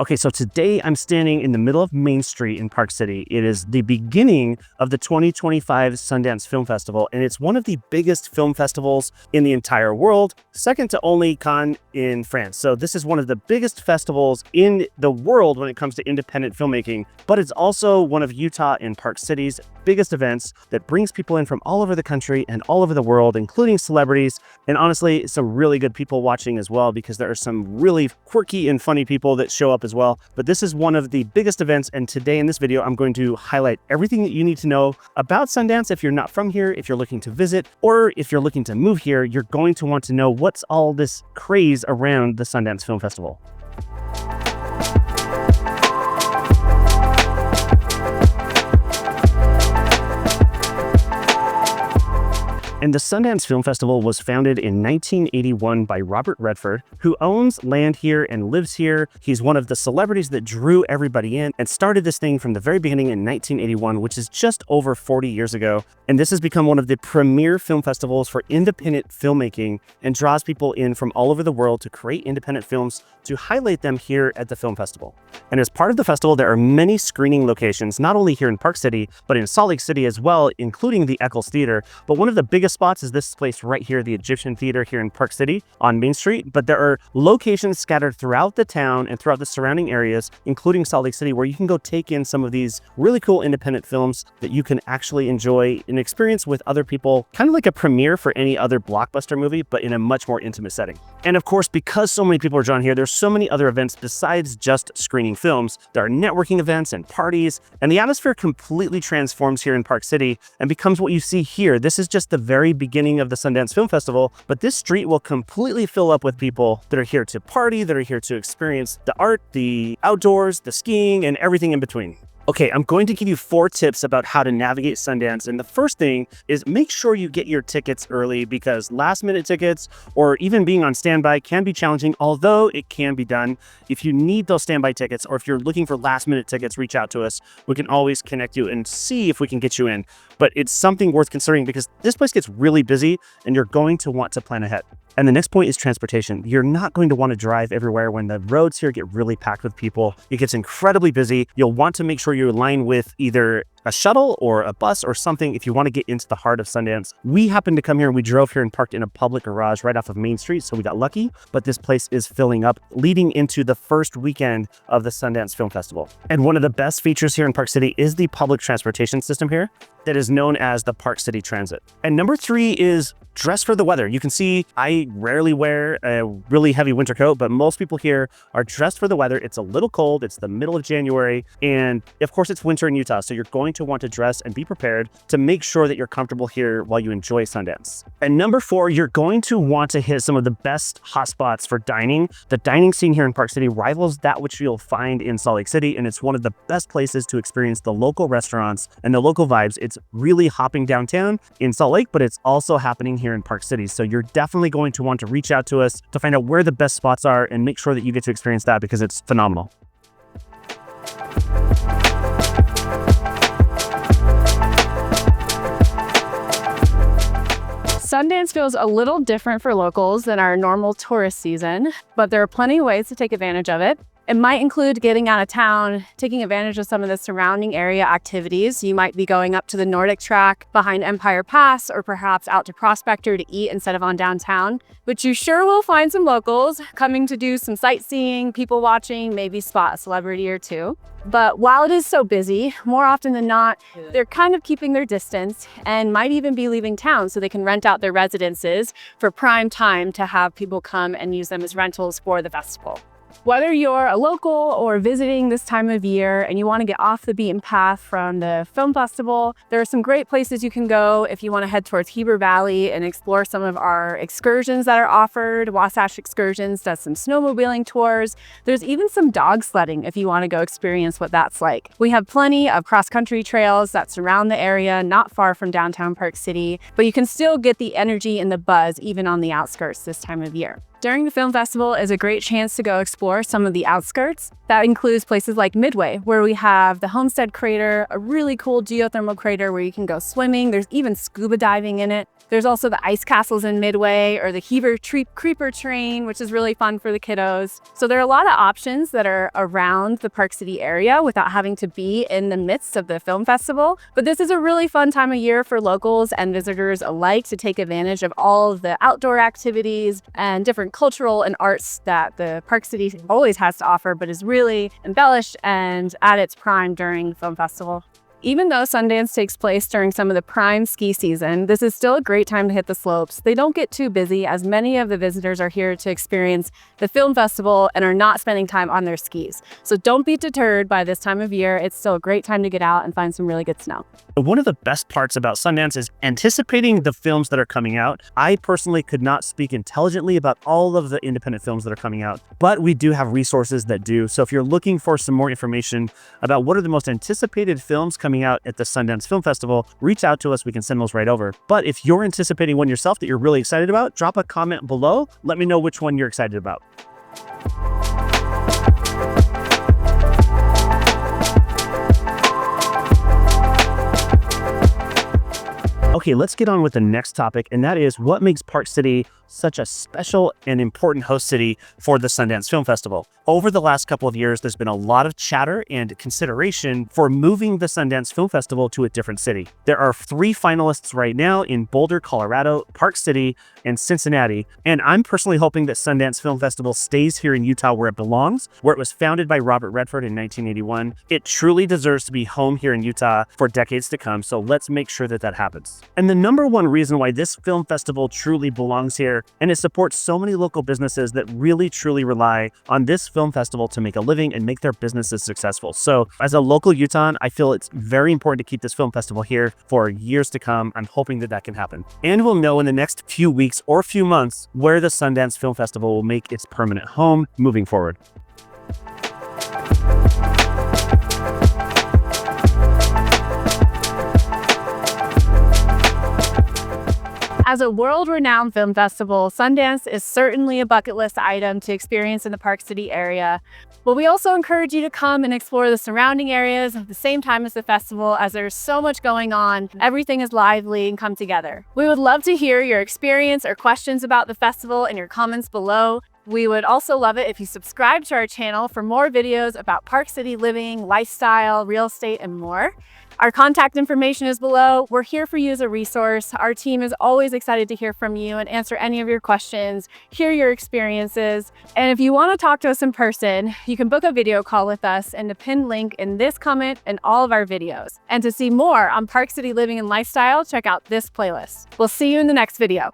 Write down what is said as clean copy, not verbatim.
Okay, so today I'm standing in the middle of Main Street in Park City. It is the beginning of the 2025 Sundance Film Festival, and it's one of the biggest film festivals in the entire world, second to only Cannes in France. So this is one of the biggest festivals in the world when it comes to independent filmmaking, but it's also one of Utah and Park City's biggest events that brings people in from all over the country and all over the world, including celebrities, and honestly, some really good people watching as well, because there are some really quirky and funny people that show up as well. But this is one of the biggest events, and today in this video, I'm going to highlight everything that you need to know about Sundance. If you're not from here, if you're looking to visit, or if you're looking to move here, you're going to want to know what's all this craze around the Sundance Film Festival. And the Sundance Film Festival was founded in 1981 by Robert Redford, who owns land here and lives here. He's one of the celebrities that drew everybody in and started this thing from the very beginning in 1981, which is just over 40 years ago. And this has become one of the premier film festivals for independent filmmaking and draws people in from all over the world to create independent films to highlight them here at the film festival. And as part of the festival, there are many screening locations, not only here in Park City, but in Salt Lake City as well, including the Eccles Theater. But one of the biggest spots is this place right here, the Egyptian Theater here in Park City on Main Street. But there are locations scattered throughout the town and throughout the surrounding areas, including Salt Lake City, where you can go take in some of these really cool independent films that you can actually enjoy and experience with other people, kind of like a premiere for any other blockbuster movie, but in a much more intimate setting. And of course, because so many people are drawn here, there's so many other events besides just screening films. There are networking events and parties, and the atmosphere completely transforms here in Park City and becomes what you see here. This is just the very beginning of the Sundance Film Festival, but this street will completely fill up with people that are here to party, that are here to experience the art, the outdoors, the skiing, and everything in between. Okay, I'm going to give you 4 tips about how to navigate Sundance. And the first thing is make sure you get your tickets early, because last minute tickets or even being on standby can be challenging, although it can be done. If you need those standby tickets, or if you're looking for last minute tickets, reach out to us. We can always connect you and see if we can get you in. But it's something worth considering because this place gets really busy and you're going to want to plan ahead. And the next point is transportation. You're not going to want to drive everywhere when the roads here get really packed with people. It gets incredibly busy. You'll want to make sure you align with either a shuttle or a bus or something if you want to get into the heart of Sundance. We happened to come here and we drove here and parked in a public garage right off of Main Street, so we got lucky, but this place is filling up leading into the first weekend of the Sundance Film Festival. And one of the best features here in Park City is the public transportation system here that is known as the Park City Transit. And number 3 is dress for the weather. You can see I rarely wear a really heavy winter coat, but most people here are dressed for the weather. It's a little cold. It's the middle of January. And of course it's winter in Utah. So you're going to want to dress and be prepared to make sure that you're comfortable here while you enjoy Sundance. And number 4, you're going to want to hit some of the best hotspots for dining. The dining scene here in Park City rivals that which you'll find in Salt Lake City. And it's one of the best places to experience the local restaurants and the local vibes. It's really hopping downtown in Salt Lake, but it's also happening here in Park City. So you're definitely going to want to reach out to us to find out where the best spots are and make sure that you get to experience that, because it's phenomenal. Sundance feels a little different for locals than our normal tourist season, but there are plenty of ways to take advantage of it. It might include getting out of town, taking advantage of some of the surrounding area activities. You might be going up to the Nordic track behind Empire Pass, or perhaps out to Prospector to eat instead of on downtown. But you sure will find some locals coming to do some sightseeing, people watching, maybe spot a celebrity or two. But while it is so busy, more often than not, they're kind of keeping their distance and might even be leaving town so they can rent out their residences for prime time to have people come and use them as rentals for the festival. Whether you're a local or visiting this time of year and you want to get off the beaten path from the film festival, there are some great places you can go if you want to head towards Heber Valley and explore some of our excursions that are offered. Wasatch Excursions does some snowmobiling tours. There's even some dog sledding if you want to go experience what that's like. We have plenty of cross-country trails that surround the area, not far from downtown Park City, but you can still get the energy and the buzz even on the outskirts this time of year. During the film festival is a great chance to go explore some of the outskirts. That includes places like Midway, where we have the Homestead Crater, a really cool geothermal crater where you can go swimming. There's even scuba diving in it. There's also the ice castles in Midway, or the Heaver Creeper Train, which is really fun for the kiddos. So there are a lot of options that are around the Park City area without having to be in the midst of the film festival. But this is a really fun time of year for locals and visitors alike to take advantage of all of the outdoor activities and different cultural and arts that the Park City always has to offer, but is really embellished and at its prime during the film festival. Even though Sundance takes place during some of the prime ski season, this is still a great time to hit the slopes. They don't get too busy, as many of the visitors are here to experience the film festival and are not spending time on their skis. So don't be deterred by this time of year. It's still a great time to get out and find some really good snow. One of the best parts about Sundance is anticipating the films that are coming out. I personally could not speak intelligently about all of the independent films that are coming out, but we do have resources that do. So if you're looking for some more information about what are the most anticipated films coming out at the Sundance Film Festival, reach out to us. We can send those right over. But if you're anticipating one yourself that you're really excited about, drop a comment below. Let me know which one you're excited about. Okay, let's get on with the next topic, and that is what makes Park City such a special and important host city for the Sundance Film Festival. Over the last couple of years, there's been a lot of chatter and consideration for moving the Sundance Film Festival to a different city. There are 3 finalists right now in Boulder, Colorado, Park City, and Cincinnati, and I'm personally hoping that Sundance Film Festival stays here in Utah where it belongs, where it was founded by Robert Redford in 1981. It truly deserves to be home here in Utah for decades to come, so let's make sure that that happens. And the number one reason why this film festival truly belongs here, and it supports so many local businesses that really truly rely on this film festival to make a living and make their businesses successful. So as a local Utahn, I feel it's very important to keep this film festival here for years to come. I'm hoping that that can happen. And we'll know in the next few weeks or few months where the Sundance Film Festival will make its permanent home moving forward. As a world-renowned film festival, Sundance is certainly a bucket list item to experience in the Park City area. But we also encourage you to come and explore the surrounding areas at the same time as the festival, as there's so much going on. Everything is lively and come together. We would love to hear your experience or questions about the festival in your comments below. We would also love it if you subscribe to our channel for more videos about Park City living, lifestyle, real estate, and more. Our contact information is below. We're here for you as a resource. Our team is always excited to hear from you and answer any of your questions, hear your experiences. And if you want to talk to us in person, you can book a video call with us in the pinned link in this comment and all of our videos. And to see more on Park City living and lifestyle, check out this playlist. We'll see you in the next video.